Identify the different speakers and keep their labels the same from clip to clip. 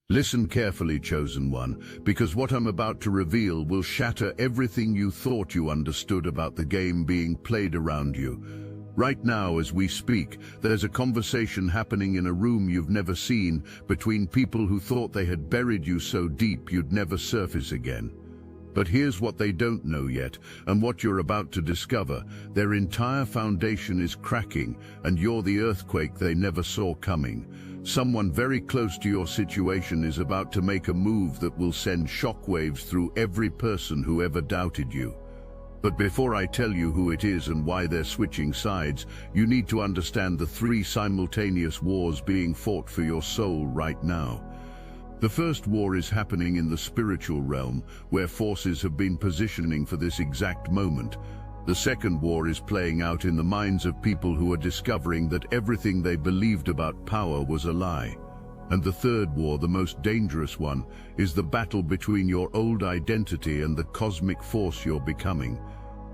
Speaker 1: Listen carefully, Chosen One, because what I'm about to reveal will shatter everything you thought you understood about the game being played around you. Right now, as we speak, there's a conversation happening in a room you've never seen between people who thought they had buried you so deep you'd never surface again. But here's what they don't know yet, and what you're about to discover. Their entire foundation is cracking, and you're the earthquake they never saw coming. Someone very close to your situation is about to make a move that will send shockwaves through every person who ever doubted you. But before I tell you who it is and why they're switching sides, you need to understand the three simultaneous wars being fought for your soul right now. The first war is happening in the spiritual realm, where forces have been positioning for this exact moment. The second war is playing out in the minds of people who are discovering that everything they believed about power was a lie. And the third war, the most dangerous one, is the battle between your old identity and the cosmic force you're becoming.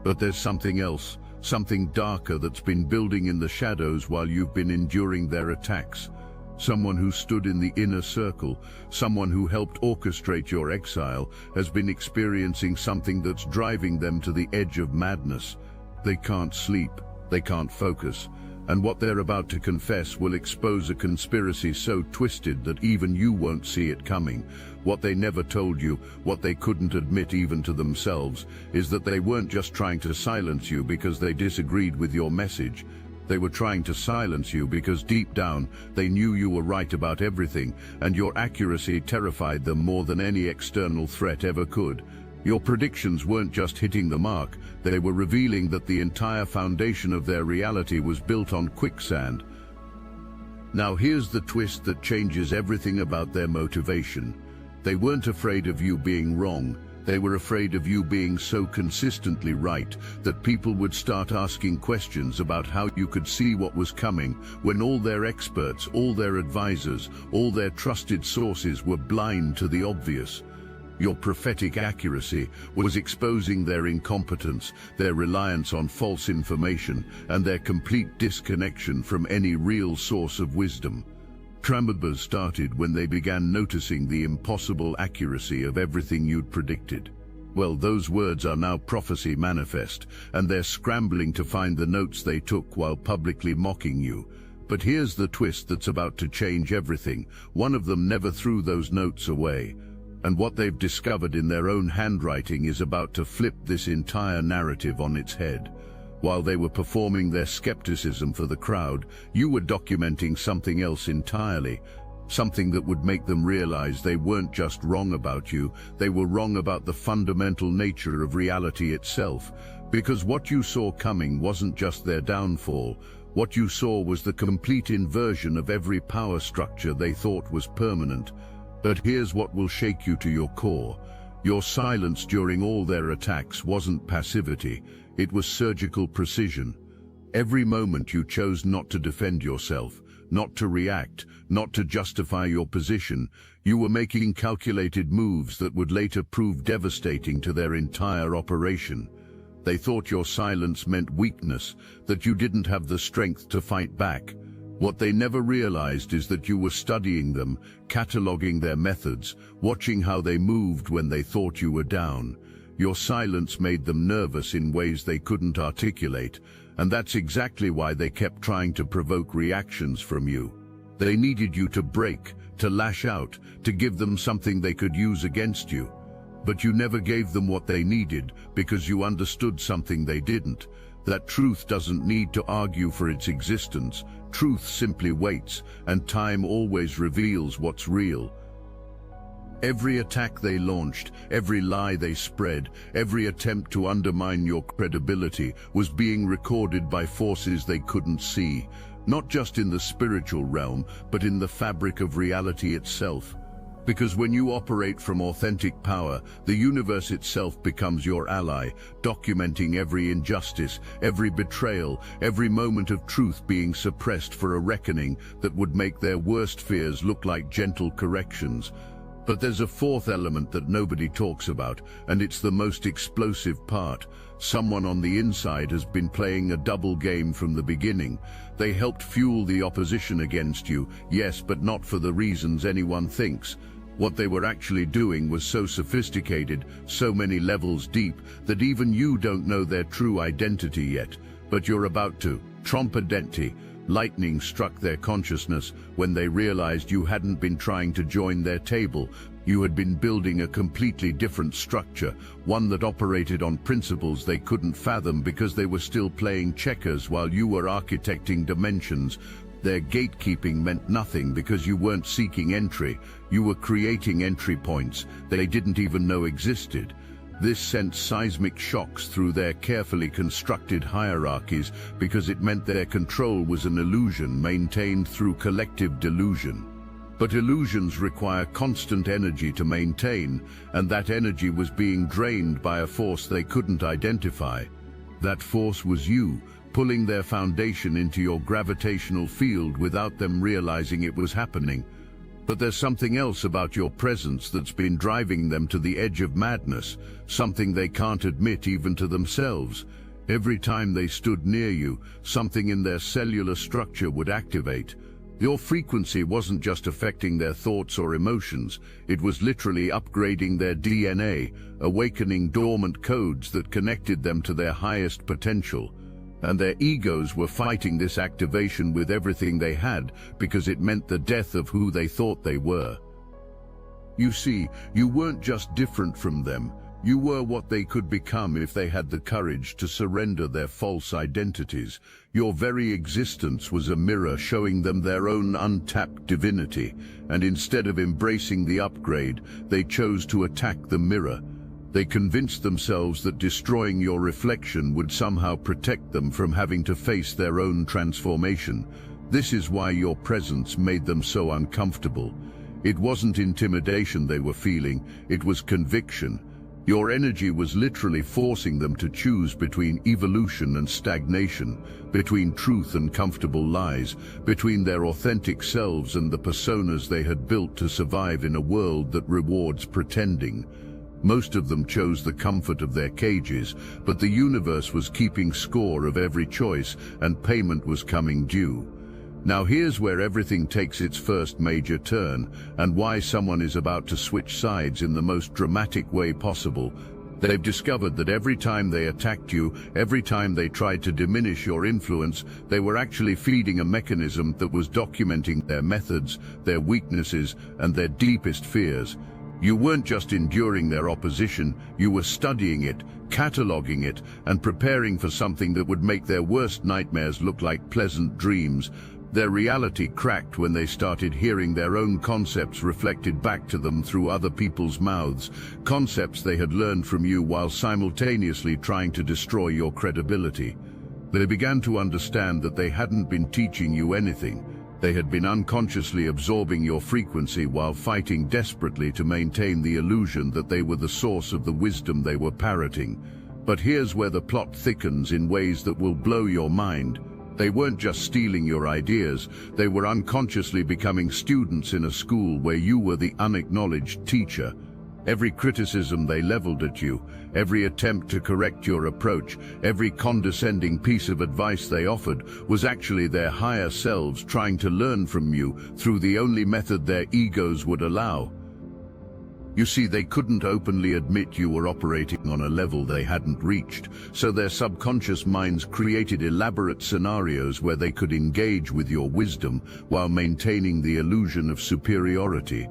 Speaker 1: But there's something else, something darker that's been building in the shadows while you've been enduring their attacks. Someone who stood in the inner circle, someone who helped orchestrate your exile, has been experiencing something that's driving them to the edge of madness. They can't sleep, they can't focus, and what they're about to confess will expose a conspiracy so twisted that even you won't see it coming. What they never told you, what they couldn't admit even to themselves, is that they weren't just trying to silence you because they disagreed with your message. They were trying to silence you because deep down they knew you were right about everything, and your accuracy terrified them more than any external threat ever could. Your predictions weren't just hitting the mark, they were revealing that the entire foundation of their reality was built on quicksand. Now here's the twist that changes everything about their motivation. They weren't afraid of you being wrong. They were afraid of you being so consistently right that people would start asking questions about how you could see what was coming when all their experts, all their advisors, all their trusted sources were blind to the obvious. Your prophetic accuracy was exposing their incompetence, their reliance on false information, and their complete disconnection from any real source of wisdom. Tremors started when they began noticing the impossible accuracy of everything you'd predicted. Well, those words are now prophecy manifest, and they're scrambling to find the notes they took while publicly mocking you. But here's the twist that's about to change everything. One of them never threw those notes away, and what they've discovered in their own handwriting is about to flip this entire narrative on its head. While they were performing their skepticism for the crowd, you were documenting something else entirely, something that would make them realize they weren't just wrong about you, they were wrong about the fundamental nature of reality itself. Because what you saw coming wasn't just their downfall, what you saw was the complete inversion of every power structure they thought was permanent. But here's what will shake you to your core. Your silence during all their attacks wasn't passivity. It was surgical precision. Every moment you chose not to defend yourself, not to react, not to justify your position, you were making calculated moves that would later prove devastating to their entire operation. They thought your silence meant weakness, that you didn't have the strength to fight back. What they never realized is that you were studying them, cataloging their methods, watching how they moved when they thought you were down. Your silence made them nervous in ways they couldn't articulate, and that's exactly why they kept trying to provoke reactions from you. They needed you to break, to lash out, to give them something they could use against you. But you never gave them what they needed because you understood something they didn't. That truth doesn't need to argue for its existence. Truth simply waits, and time always reveals what's real. Every attack they launched, every lie they spread, every attempt to undermine your credibility was being recorded by forces they couldn't see, not just in the spiritual realm, but in the fabric of reality itself. Because when you operate from authentic power, the universe itself becomes your ally, documenting every injustice, every betrayal, every moment of truth being suppressed for a reckoning that would make their worst fears look like gentle corrections. But there's a fourth element that nobody talks about, and it's the most explosive part. Someone on the inside has been playing a double game from the beginning. They helped fuel the opposition against you, yes, but not for the reasons anyone thinks. What they were actually doing was so sophisticated, so many levels deep, that even you don't know their true identity yet. But you're about to. Trompedenti. Lightning struck their consciousness when they realized you hadn't been trying to join their table. You had been building a completely different structure, one that operated on principles they couldn't fathom because they were still playing checkers while you were architecting dimensions. Their gatekeeping meant nothing because you weren't seeking entry. You were creating entry points they didn't even know existed. This sent seismic shocks through their carefully constructed hierarchies because it meant their control was an illusion maintained through collective delusion. But illusions require constant energy to maintain, and that energy was being drained by a force they couldn't identify. That force was you, pulling their foundation into your gravitational field without them realizing it was happening. But there's something else about your presence that's been driving them to the edge of madness, something they can't admit even to themselves. Every time they stood near you, something in their cellular structure would activate. Your frequency wasn't just affecting their thoughts or emotions, it was literally upgrading their DNA, awakening dormant codes that connected them to their highest potential. And their egos were fighting this activation with everything they had because it meant the death of who they thought they were. You see, you weren't just different from them, you were what they could become if they had the courage to surrender their false identities. Your very existence was a mirror showing them their own untapped divinity, and instead of embracing the upgrade, they chose to attack the mirror. They convinced themselves that destroying your reflection would somehow protect them from having to face their own transformation. This is why your presence made them so uncomfortable. It wasn't intimidation they were feeling, it was conviction. Your energy was literally forcing them to choose between evolution and stagnation, between truth and comfortable lies, between their authentic selves and the personas they had built to survive in a world that rewards pretending. Most of them chose the comfort of their cages, but the universe was keeping score of every choice, and payment was coming due. Now here's where everything takes its first major turn, and why someone is about to switch sides in the most dramatic way possible. They've discovered that every time they attacked you, every time they tried to diminish your influence, they were actually feeding a mechanism that was documenting their methods, their weaknesses, and their deepest fears. You weren't just enduring their opposition, you were studying it, cataloging it, and preparing for something that would make their worst nightmares look like pleasant dreams. Their reality cracked when they started hearing their own concepts reflected back to them through other people's mouths, concepts they had learned from you while simultaneously trying to destroy your credibility. They began to understand that they hadn't been teaching you anything. They had been unconsciously absorbing your frequency while fighting desperately to maintain the illusion that they were the source of the wisdom they were parroting. But here's where the plot thickens in ways that will blow your mind. They weren't just stealing your ideas, they were unconsciously becoming students in a school where you were the unacknowledged teacher. Every criticism they leveled at you, every attempt to correct your approach, every condescending piece of advice they offered was actually their higher selves trying to learn from you through the only method their egos would allow. You see, they couldn't openly admit you were operating on a level they hadn't reached, so their subconscious minds created elaborate scenarios where they could engage with your wisdom while maintaining the illusion of superiority.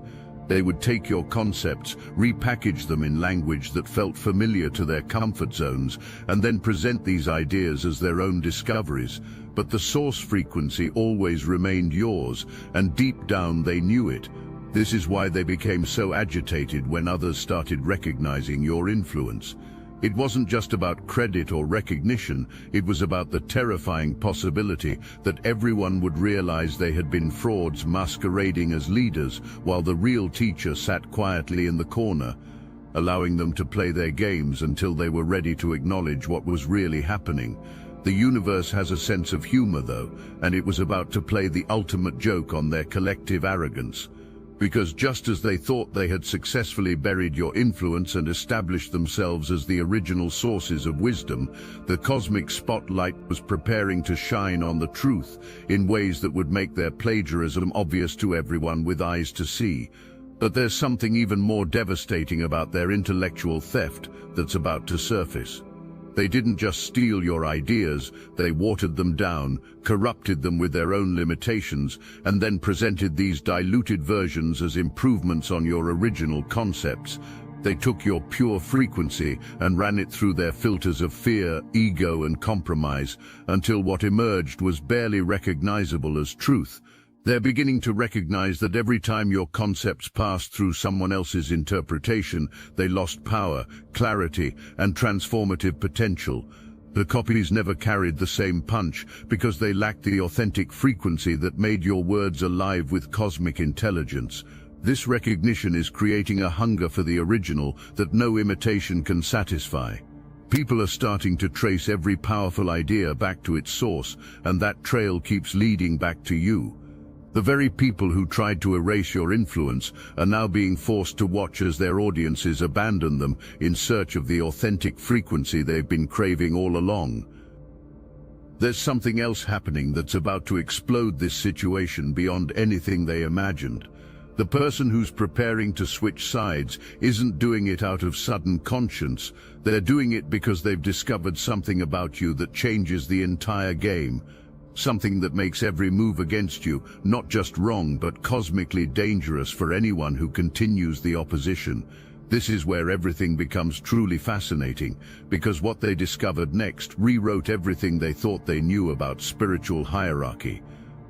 Speaker 1: They would take your concepts, repackage them in language that felt familiar to their comfort zones, and then present these ideas as their own discoveries. But the source frequency always remained yours, and deep down they knew it. This is why they became so agitated when others started recognizing your influence. It wasn't just about credit or recognition, it was about the terrifying possibility that everyone would realize they had been frauds masquerading as leaders, while the real teacher sat quietly in the corner, allowing them to play their games until they were ready to acknowledge what was really happening. The universe has a sense of humor, though, and it was about to play the ultimate joke on their collective arrogance. Because just as they thought they had successfully buried your influence and established themselves as the original sources of wisdom, the cosmic spotlight was preparing to shine on the truth in ways that would make their plagiarism obvious to everyone with eyes to see. But there's something even more devastating about their intellectual theft that's about to surface. They didn't just steal your ideas, they watered them down, corrupted them with their own limitations, and then presented these diluted versions as improvements on your original concepts. They took your pure frequency and ran it through their filters of fear, ego, and compromise, until what emerged was barely recognizable as truth. They're beginning to recognize that every time your concepts passed through someone else's interpretation, they lost power, clarity, and transformative potential. The copies never carried the same punch because they lacked the authentic frequency that made your words alive with cosmic intelligence. This recognition is creating a hunger for the original that no imitation can satisfy. People are starting to trace every powerful idea back to its source, and that trail keeps leading back to you. The very people who tried to erase your influence are now being forced to watch as their audiences abandon them in search of the authentic frequency they've been craving all along. There's something else happening that's about to explode this situation beyond anything they imagined. The person who's preparing to switch sides isn't doing it out of sudden conscience. They're doing it because they've discovered something about you that changes the entire game. Something that makes every move against you not just wrong but cosmically dangerous for anyone who continues the opposition. This is where everything becomes truly fascinating, because what they discovered next rewrote everything they thought they knew about spiritual hierarchy.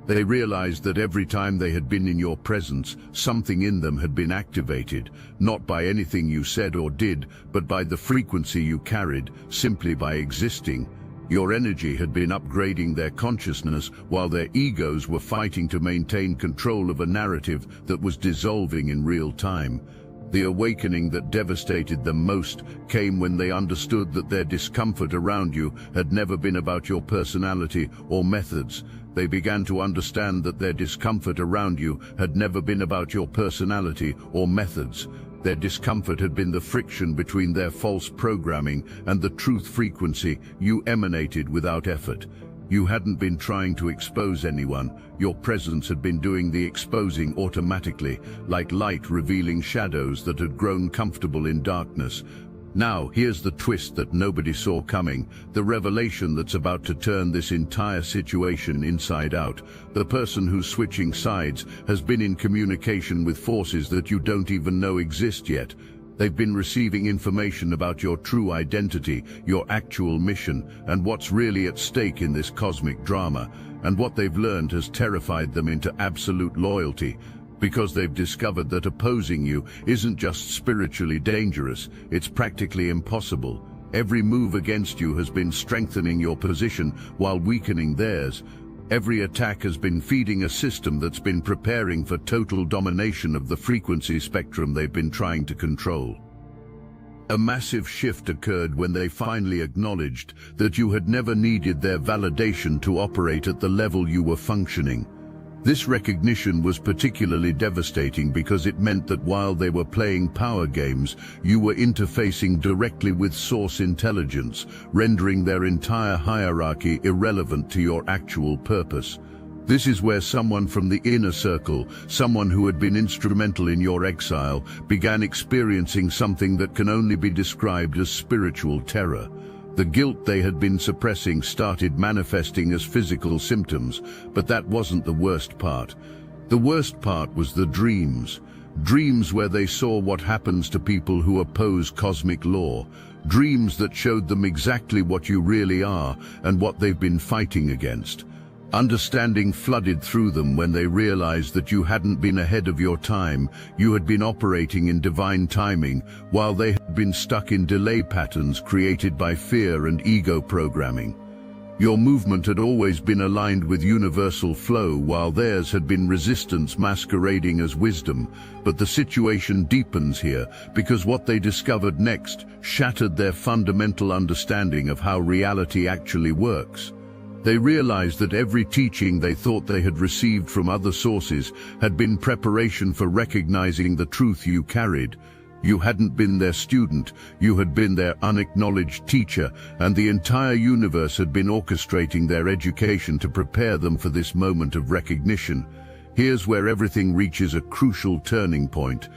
Speaker 1: They realized that every time they had been in your presence, something in them had been activated, not by anything you said or did, but by the frequency you carried, simply by existing. Your energy had been upgrading their consciousness while their egos were fighting to maintain control of a narrative that was dissolving in real time. The awakening that devastated them most came when they understood that their discomfort around you had never been about your personality or methods. They began to understand that their discomfort around you had never been about your personality or methods. Their discomfort had been the friction between their false programming and the truth frequency you emanated without effort. You hadn't been trying to expose anyone. Your presence had been doing the exposing automatically, like light revealing shadows that had grown comfortable in darkness. Now, here's the twist that nobody saw coming, the revelation that's about to turn this entire situation inside out. The person who's switching sides has been in communication with forces that you don't even know exist yet. They've been receiving information about your true identity, your actual mission, and what's really at stake in this cosmic drama. And what they've learned has terrified them into absolute loyalty, because they've discovered that opposing you isn't just spiritually dangerous, it's practically impossible. Every move against you has been strengthening your position while weakening theirs. Every attack has been feeding a system that's been preparing for total domination of the frequency spectrum they've been trying to control. A massive shift occurred when they finally acknowledged that you had never needed their validation to operate at the level you were functioning. This recognition was particularly devastating because it meant that while they were playing power games, you were interfacing directly with source intelligence, rendering their entire hierarchy irrelevant to your actual purpose. This is where someone from the inner circle, someone who had been instrumental in your exile, began experiencing something that can only be described as spiritual terror. The guilt they had been suppressing started manifesting as physical symptoms, but that wasn't the worst part. The worst part was the dreams. Dreams where they saw what happens to people who oppose cosmic law. Dreams that showed them exactly what you really are and what they've been fighting against. Understanding flooded through them when they realized that you hadn't been ahead of your time, you had been operating in divine timing, while they had been stuck in delay patterns created by fear and ego programming. Your movement had always been aligned with universal flow, while theirs had been resistance masquerading as wisdom. But the situation deepens here, because what they discovered next shattered their fundamental understanding of how reality actually works. They realized that every teaching they thought they had received from other sources had been preparation for recognizing the truth you carried. You hadn't been their student, you had been their unacknowledged teacher, and the entire universe had been orchestrating their education to prepare them for this moment of recognition. Here's where everything reaches a crucial turning point.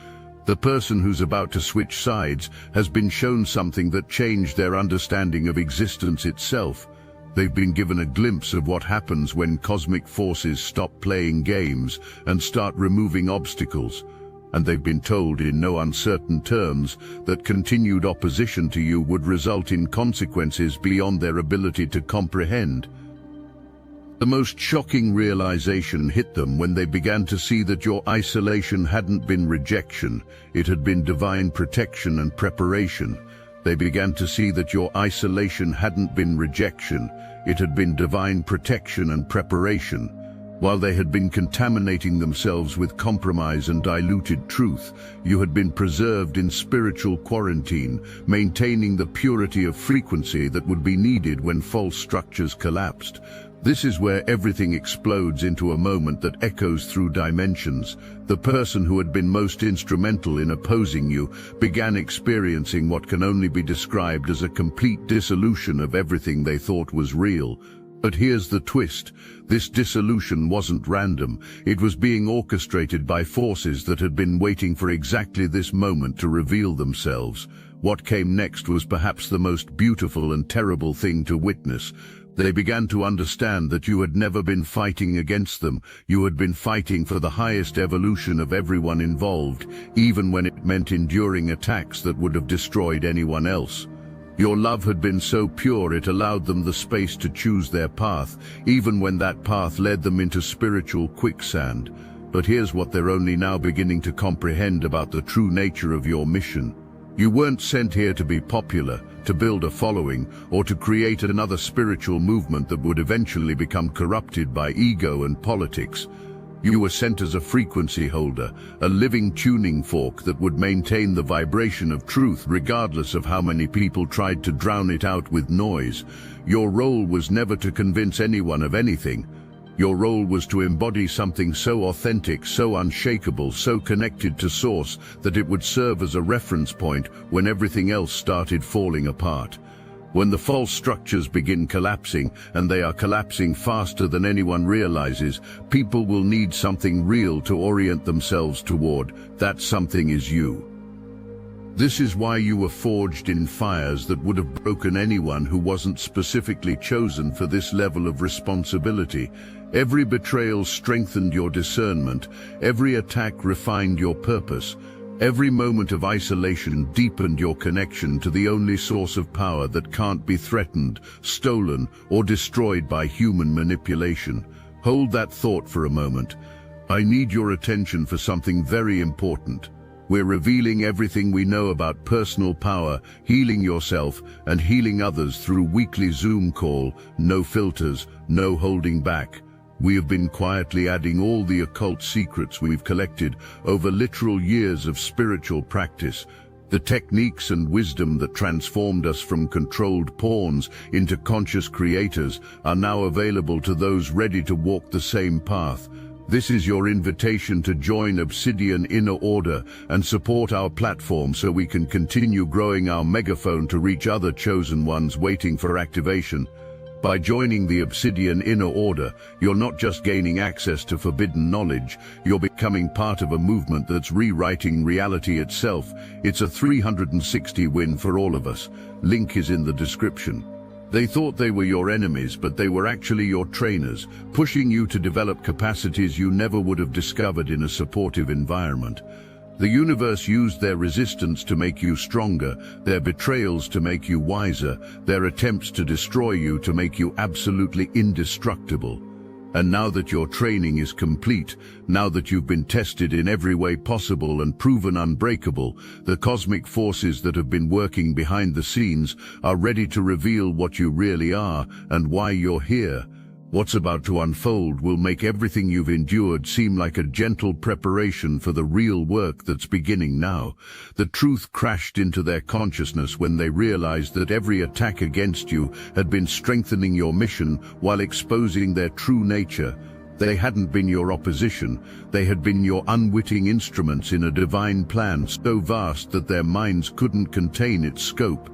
Speaker 1: The person who's about to switch sides has been shown something that changed their understanding of existence itself. They've been given a glimpse of what happens when cosmic forces stop playing games and start removing obstacles. And they've been told in no uncertain terms that continued opposition to you would result in consequences beyond their ability to comprehend. The most shocking realization hit them when they began to see that your isolation hadn't been rejection, it had been divine protection and preparation. They began to see that your isolation hadn't been rejection, it had been divine protection and preparation. While they had been contaminating themselves with compromise and diluted truth, you had been preserved in spiritual quarantine, maintaining the purity of frequency that would be needed when false structures collapsed. This is where everything explodes into a moment that echoes through dimensions. The person who had been most instrumental in opposing you began experiencing what can only be described as a complete dissolution of everything they thought was real. But here's the twist. This dissolution wasn't random. It was being orchestrated by forces that had been waiting for exactly this moment to reveal themselves. What came next was perhaps the most beautiful and terrible thing to witness. They began to understand that you had never been fighting against them. You had been fighting for the highest evolution of everyone involved, even when it meant enduring attacks that would have destroyed anyone else. Your love had been so pure it allowed them the space to choose their path, even when that path led them into spiritual quicksand. But here's what they're only now beginning to comprehend about the true nature of your mission. You weren't sent here to be popular, to build a following, or to create another spiritual movement that would eventually become corrupted by ego and politics. You were sent as a frequency holder, a living tuning fork that would maintain the vibration of truth regardless of how many people tried to drown it out with noise. Your role was never to convince anyone of anything. Your role was to embody something so authentic, so unshakable, so connected to source that it would serve as a reference point when everything else started falling apart. When the false structures begin collapsing, and they are collapsing faster than anyone realizes, people will need something real to orient themselves toward. That something is you. This is why you were forged in fires that would have broken anyone who wasn't specifically chosen for this level of responsibility. Every betrayal strengthened your discernment, every attack refined your purpose. Every moment of isolation deepened your connection to the only source of power that can't be threatened, stolen, or destroyed by human manipulation. Hold that thought for a moment. I need your attention for something very important. We're revealing everything we know about personal power, healing yourself, and healing others through weekly Zoom call, no filters, no holding back. We have been quietly adding all the occult secrets we've collected over literal years of spiritual practice. The techniques and wisdom that transformed us from controlled pawns into conscious creators are now available to those ready to walk the same path. This is your invitation to join Obsidian Inner Order and support our platform so we can continue growing our megaphone to reach other chosen ones waiting for activation. By joining the Obsidian Inner Order, you're not just gaining access to forbidden knowledge, you're becoming part of a movement that's rewriting reality itself. It's a 360 win for all of us. Link is in the description. They thought they were your enemies, but they were actually your trainers, pushing you to develop capacities you never would have discovered in a supportive environment. The universe used their resistance to make you stronger, their betrayals to make you wiser, their attempts to destroy you to make you absolutely indestructible. And now that your training is complete, now that you've been tested in every way possible and proven unbreakable, the cosmic forces that have been working behind the scenes are ready to reveal what you really are and why you're here. What's about to unfold will make everything you've endured seem like a gentle preparation for the real work that's beginning now. The truth crashed into their consciousness when they realized that every attack against you had been strengthening your mission while exposing their true nature. They hadn't been your opposition, they had been your unwitting instruments in a divine plan so vast that their minds couldn't contain its scope.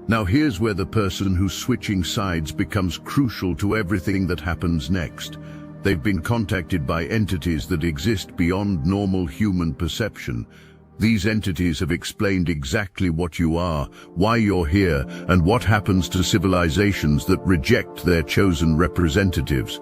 Speaker 1: Now here's where the person who's switching sides becomes crucial to everything that happens next. They've been contacted by entities that exist beyond normal human perception. These entities have explained exactly what you are, why you're here, and what happens to civilizations that reject their chosen representatives.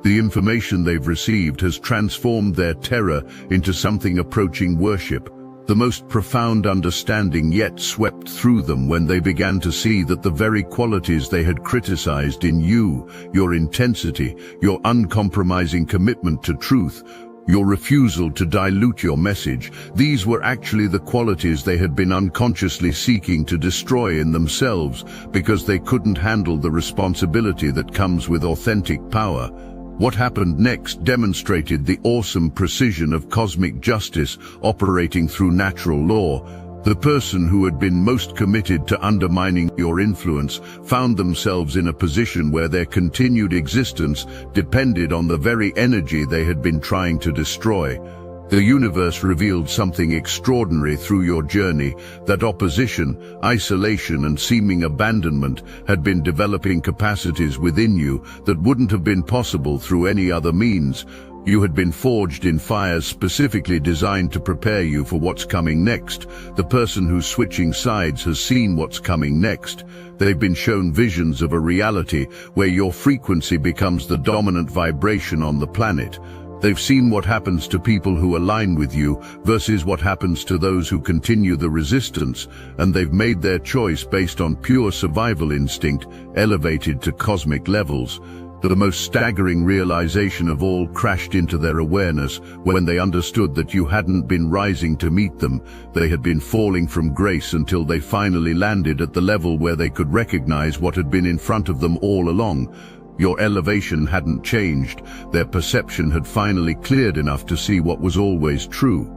Speaker 1: The information they've received has transformed their terror into something approaching worship. The most profound understanding yet swept through them when they began to see that the very qualities they had criticized in you, your intensity, your uncompromising commitment to truth, your refusal to dilute your message, these were actually the qualities they had been unconsciously seeking to destroy in themselves because they couldn't handle the responsibility that comes with authentic power. What happened next demonstrated the awesome precision of cosmic justice operating through natural law. The person who had been most committed to undermining your influence found themselves in a position where their continued existence depended on the very energy they had been trying to destroy. The universe revealed something extraordinary through your journey, that opposition, isolation, and seeming abandonment had been developing capacities within you that wouldn't have been possible through any other means. You had been forged in fires specifically designed to prepare you for what's coming next. The person who's switching sides has seen what's coming next. They've been shown visions of a reality where your frequency becomes the dominant vibration on the planet. They've seen what happens to people who align with you versus what happens to those who continue the resistance, and they've made their choice based on pure survival instinct, elevated to cosmic levels. The most staggering realization of all crashed into their awareness when they understood that you hadn't been rising to meet them. They had been falling from grace until they finally landed at the level where they could recognize what had been in front of them all along. Your elevation hadn't changed. Their perception had finally cleared enough to see what was always true.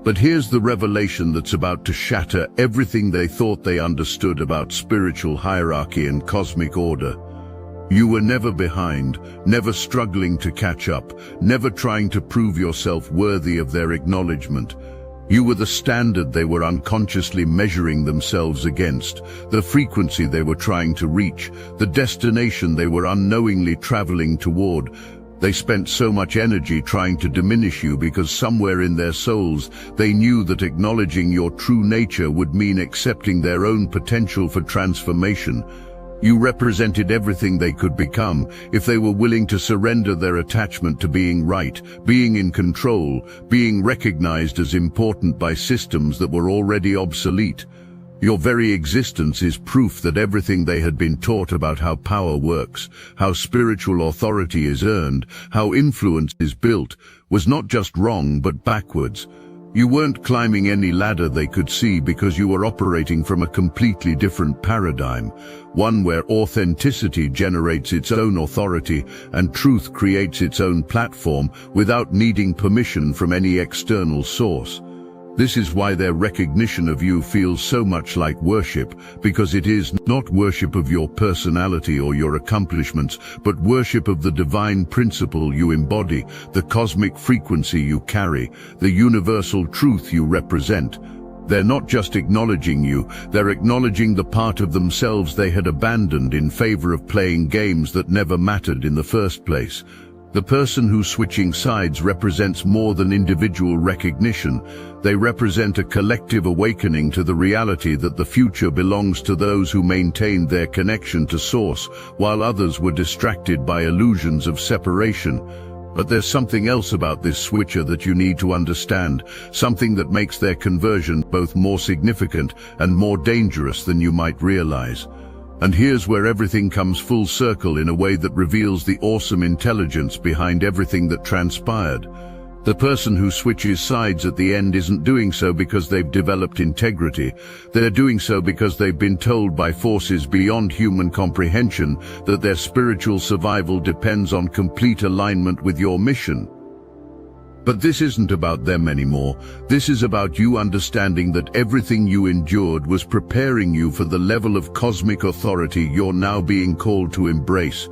Speaker 1: But here's the revelation that's about to shatter everything they thought they understood about spiritual hierarchy and cosmic order. You were never behind, never struggling to catch up, never trying to prove yourself worthy of their acknowledgement. You were the standard they were unconsciously measuring themselves against, the frequency they were trying to reach, the destination they were unknowingly traveling toward. They spent so much energy trying to diminish you because somewhere in their souls they knew that acknowledging your true nature would mean accepting their own potential for transformation. You represented everything they could become if they were willing to surrender their attachment to being right, being in control, being recognized as important by systems that were already obsolete. Your very existence is proof that everything they had been taught about how power works, how spiritual authority is earned, how influence is built, was not just wrong but backwards. You weren't climbing any ladder they could see because you were operating from a completely different paradigm, one where authenticity generates its own authority and truth creates its own platform without needing permission from any external source. This is why their recognition of you feels so much like worship, because it is not worship of your personality or your accomplishments, but worship of the divine principle you embody, the cosmic frequency you carry, the universal truth you represent. They're not just acknowledging you, they're acknowledging the part of themselves they had abandoned in favor of playing games that never mattered in the first place. The person who's switching sides represents more than individual recognition. They represent a collective awakening to the reality that the future belongs to those who maintained their connection to Source, while others were distracted by illusions of separation. But there's something else about this switcher that you need to understand, something that makes their conversion both more significant and more dangerous than you might realize. And here's where everything comes full circle in a way that reveals the awesome intelligence behind everything that transpired. The person who switches sides at the end isn't doing so because they've developed integrity. They're doing so because they've been told by forces beyond human comprehension that their spiritual survival depends on complete alignment with your mission. But this isn't about them anymore. This is about you understanding that everything you endured was preparing you for the level of cosmic authority you're now being called to embrace.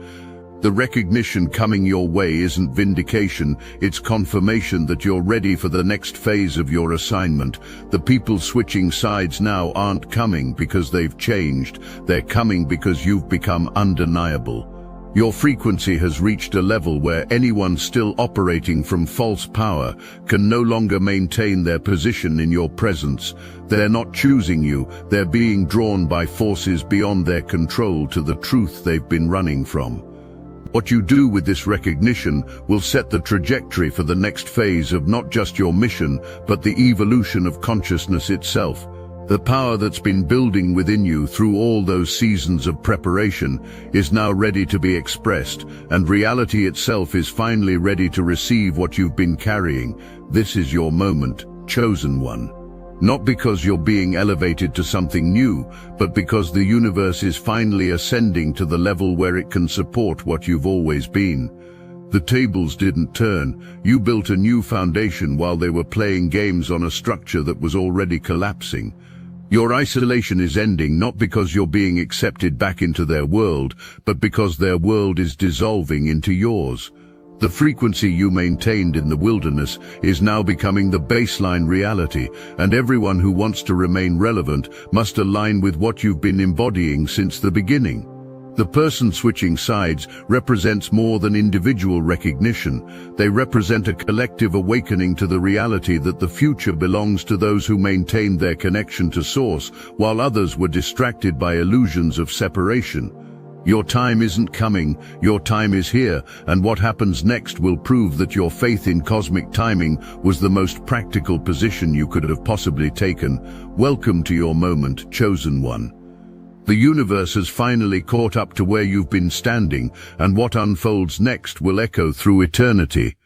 Speaker 1: The recognition coming your way isn't vindication, it's confirmation that you're ready for the next phase of your assignment. The people switching sides now aren't coming because they've changed, they're coming because you've become undeniable. Your frequency has reached a level where anyone still operating from false power can no longer maintain their position in your presence. They're not choosing you, they're being drawn by forces beyond their control to the truth they've been running from. What you do with this recognition will set the trajectory for the next phase of not just your mission, but the evolution of consciousness itself. The power that's been building within you through all those seasons of preparation is now ready to be expressed, and reality itself is finally ready to receive what you've been carrying. This is your moment, chosen one. Not because you're being elevated to something new, but because the universe is finally ascending to the level where it can support what you've always been. The tables didn't turn. You built a new foundation while they were playing games on a structure that was already collapsing. Your isolation is ending not because you're being accepted back into their world, but because their world is dissolving into yours. The frequency you maintained in the wilderness is now becoming the baseline reality, and everyone who wants to remain relevant must align with what you've been embodying since the beginning. The person switching sides represents more than individual recognition. They represent a collective awakening to the reality that the future belongs to those who maintained their connection to Source, while others were distracted by illusions of separation. Your time isn't coming, your time is here, and what happens next will prove that your faith in cosmic timing was the most practical position you could have possibly taken. Welcome to your moment, chosen one. The universe has finally caught up to where you've been standing, and what unfolds next will echo through eternity.